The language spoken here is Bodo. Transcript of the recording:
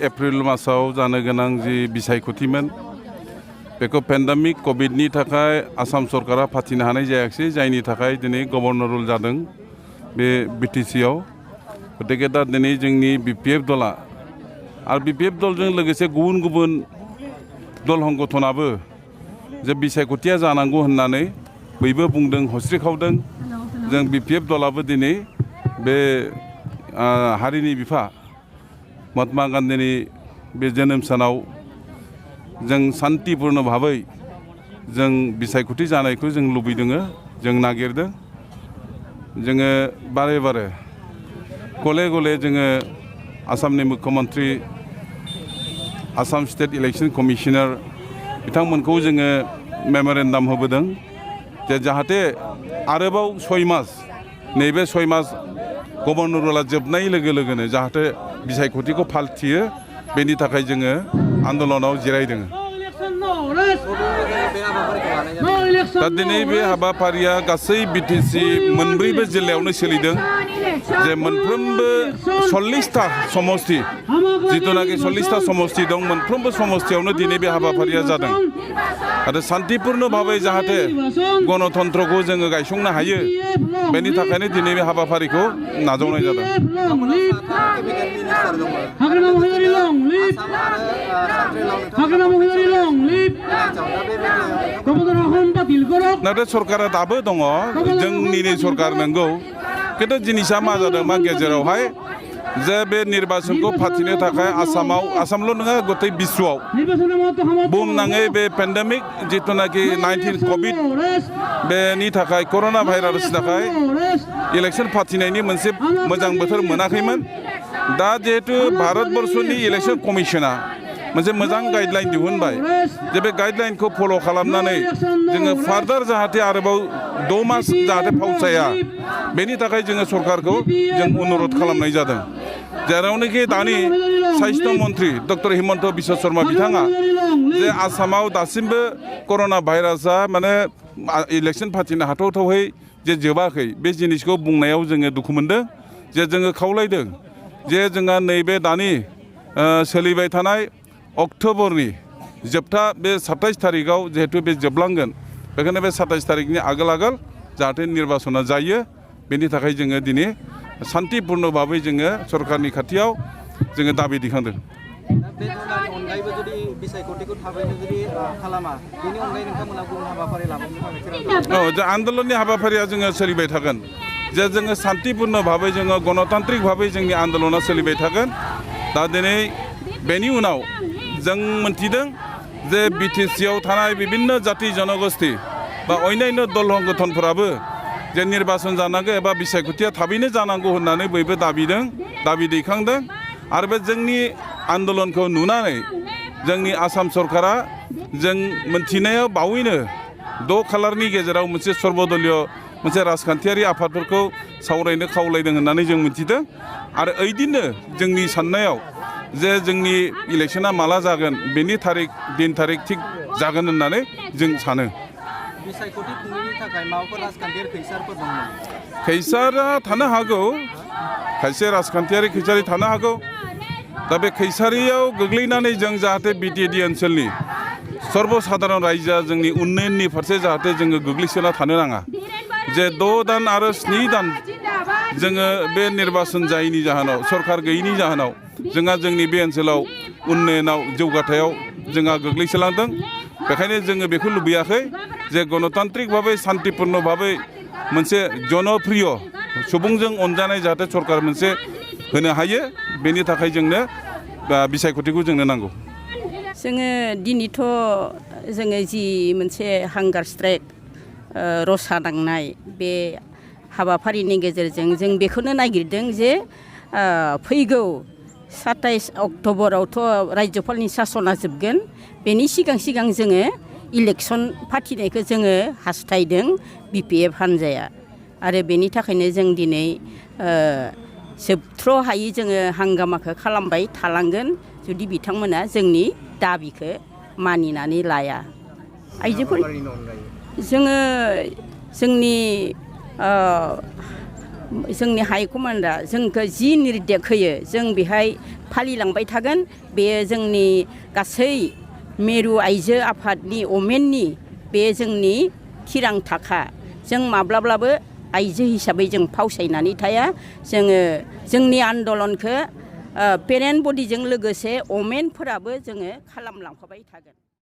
एप्रिल मासाव जानो गोनां जि बिसायख'थिमोन बेखौ पेन्डेमिक कभिडनि थाखाय आसाम सरकारा फाथिनो हानाय जायाखिसै जायनि थाखाय दिनै गभर्नर रुल जादों बे बिटिसिआव गतिके दा दिनै जोंनि बिपिएफ दला आरो बिपिएफ दलजों लोगोसे गुबुन गुबुन दल संगठनाबो जे बिसायख'थिया जानांगौ होननानै बयबो बुंदों हस्रिखावदों जों बिपिएफ दलाबो दिनै बे हारिनि बिफा महात्मा गान्धीनि बे जोनोम सानाव जों शान्तिपूर्ण भाबै जों बिसायख'थि जानायखौ जों लुबैदों जों नागिरदों जोङो बारे बारे गले गले जोङो आसामनि मुख्यमन्त्रि आसाम स्टेट इलेक्शन कमिशनार बिथांमोनखौ जोङो मेम'रेन्डाम होबोदों जे जाहाथे आरोबाव 6 मास नैबे 6 मास गभर्नर रुला जोबनाय लोगो लोगोनो जाहाथे बिसायख'थिखौ फालियो बेनि थाखाय जोङो आन्दलनाव जिरायदों दा दिनै बे हाबाफारिया गासै बिटिसि मोनब्रैबो जिल्लायावनो सोलिदों जे मोनफ्रोमबो 40टा समस्ति जिथुनाखि 40टा समस्ति दं मोनफ्रोमबो समस्तियावनो दिनै बे हाबाफारिया जादों आरो शान्तिपूर्ण भाबै जाहाथे गणतन्त्रखौ जोङो गायसंनो हायो बेनि थाखायनो दिनै बे हाबाफारिखौ नाजावनाय जादों नाथाय सरकारा दाबो दङ जोंनिनो सरकार नंगौ खिन्थु जिनिसा मा जादों मा गेजेरावहाय जे बे निर्बाचनखौ फाथिनो थाखाय आसामल' नङा गथै बिश्वआव बुहुमनाङै बे पेन्डेमिक जिथुनाखि 19 कभिड बेनि थाखाय कर'ना भाइरासनि थाखाय इलेक्सन फाथिनायनि मोनसे मोजां बोथोर मोनाखैमोन दा जिहेतु भारतबर्षनि इलेक्सन कमिसना मोनसे मोजां गाइडलाइन दिहुनबाय जे बे गाइडलाइनखौ फल' खालामनानै जोङो फार्दार जाहाथे आरोबाव 6 मास जाहाथे फावसाया बेनि थाखाय जोङो सरकारखौ जों अनुरद खालामनाय जादों जेरावनोखि दानि साइस्थ' मन्त्रि डक्टर हिमन्त बिश्व शर्मा बिथाङा जे आसामाव दासिमबो कर'ना भाइरासआ माने इलेक्सन फाथिनो हाथावथावै जे जोबाखै बे जिनिसखौ बुंनायाव जोङो दुखु मोनदों जे जोङो खावलायदों जे जोंहा नैबे दानि सोलिबाय थानाय अक्ट'बरनि जोबथा बे 27 थारिखआव जिहेतु बे जोबलांगोन बेखायनो बे 27 तारिखनि आगोल जाहाथे निर्बाचना जायो बेनि थाखाय जोङो दिनै शान्तिपूर्ण भाबै जोङो सरकारनि खाथियाव जोङो दाबि दिखांदों आन्दलननि हाबाफारिया जोङो सोलिबाय थागोन जे जोङो शान्तिपूर्ण भाबै जोङो गणतान्त्रिक भाबै जोंनि आन्दलना सोलिबाय थागोन दा दिनै बेनि उनाव जों मोन्थिदों जे बिटिसिआव थानाय बिभिन्न जाति जनगोष्ठी बा अन्यान्य दल संगठनफोराबो जे निर्बाचन जानांगौ एबा बिसायख'थिया थाबैनो जानांगौ होननानै बयबो दाबि दैखांदों आरो बे जोंनि आन्दलनखौ नुनानै जोंनि आसाम सरकारा जों मोन्थिनायाव बावैनो 6 खालारनि गेजेराव मोनसे सर्बदलीय मोनसे राजखान्थियारि आफादफोरखौ सावरायनो खावलायदों होननानै जों मिथिदों आरो ओइदिननो जोंनि साननायाव जे जोंनि इलेक्शना माला जागोन बेनि दिन थारिख थिग जागोन होननानै जों सानो बिसायख'थि खुंनायनि थाखाय माबाफोर राजखान्थियारि खैसारफोर दंमोन खैसारा थानो हागौ खायसे राजखान्थियारि खैसारि थानो हागौ दा बे खैसारियाव गोग्लैनानै जों जाहाथे बिटिएडि ओनसोलनि सर्बसाधारन रायजोआ जोंनि उन्नयननि फारसे जाहाथे जोङो गोग्लैसोना थानो नाङा जे 6 दान आरो 7 दान जोङो बे निर्बाचन जायैनि जाहोनाव सरकार गैयैनि जाहोनाव जोंहा जोंनि बे ओनसोलाव उन्नयनाव जौगाथायाव जोंहा गोग्लैसोलांदों बेखायनो जोङो बेखौ लुबैयाखै जे गणतान्त्रिक भाबै शान्तिपूर्ण भाबै मोनसे जनप्रिय सुबुंजों अनजानाय जाहाथे सरकार मोनसे होनो हायो बेनि थाखाय जोंनो बिसायख'थिखौ जोंनो नांगौ जोङो दिनैथ' जोङो जि मोनसे हांगार स्ट्राइक रसा नांनाय बे हाबाफारिनि गेजेरजों जों बेखौनो नागिरदों जे फैगौ 27 अक्ट'बरावथ' रायजोफोरनि सासना जोबगोन बेनि सिगां जोङो इलेक्सन फाथिनायखौ जोङो हास्थायदों बिपिएफ हान्जाया आरो बेनि थाखायनो जों दिनै जोबथ्र' हायै जोङो हांगामाखौ खालामबाय थालांगोन जुदि बिथांमोना जोंनि दाबिखौ मानिनानै लाया आइजोफोर जोङो जोंनि जोंनि हाइकमान्डआ जोंखौ जि निर्देश होयो जों बेहाय फालिलांबाय थागोन बेयो जोंनि गासै मेरु आइजो आफादनि अमेननि बे जोंनि थिरांथाखा जों माब्लाबाबो आइजो हिसाबै जों फावसायनानै थाया जोङो जोंनि आन्दलनखौ पेरेन्ट बडिजों लोगोसे अमेनफोराबो जोङो खालामलांफाबाय थागोन।